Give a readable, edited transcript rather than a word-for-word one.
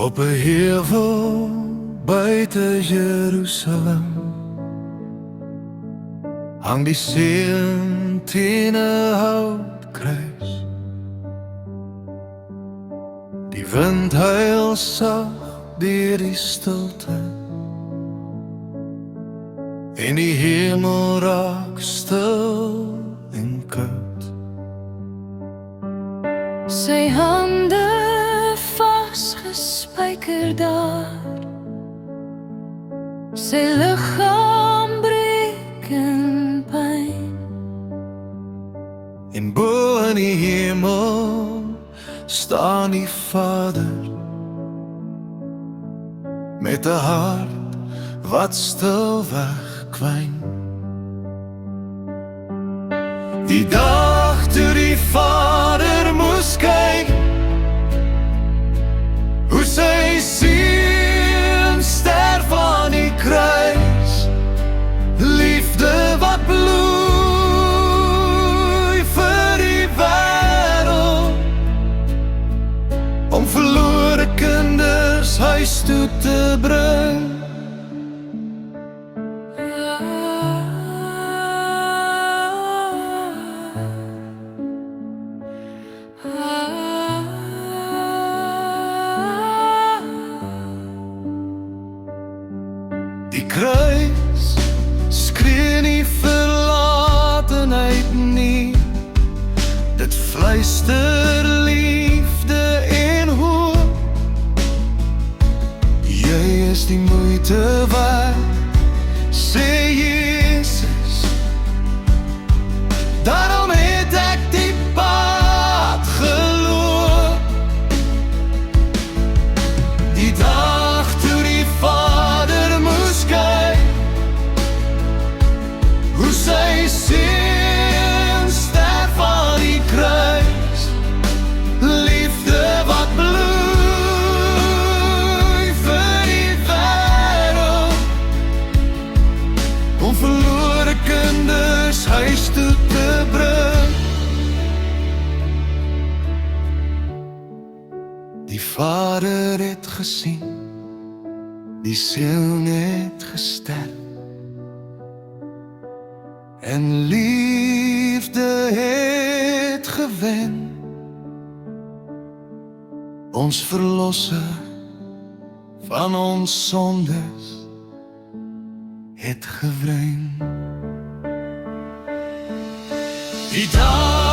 Op 'n heuwel buite Jerusalem hang die seun teen 'n houtkruis. Die wind huil sag deur die stilte en die hemel raak stil en koud. Sy hande vasgespijker daar, sy liggaam breek in pyn. En bo in die hemel staan die Vader met 'n hart wat stilweg kwyn. Die dag toe die Vader moes kyk hoe sy seun sterf aan die kruis, liefde wat bloei vir die wêreld, om verlore kinders huis toe te bring. Die kruis skree nie verlatenheid nie, dit fluister liefde en hoop. Jy is die moeite werd, sê Jesus, daarom het ek die pad geloop. Die dag toe die Vader moes kyk hoe sy seun sterf aan die kruis, liefde wat bloei vir die wêreld, om verlore kinders huis toe te bring. Die Vader het gesien, die seun het gesterf, en liefde het gewen, ons verlosser van ons sondes het gewring. Die dag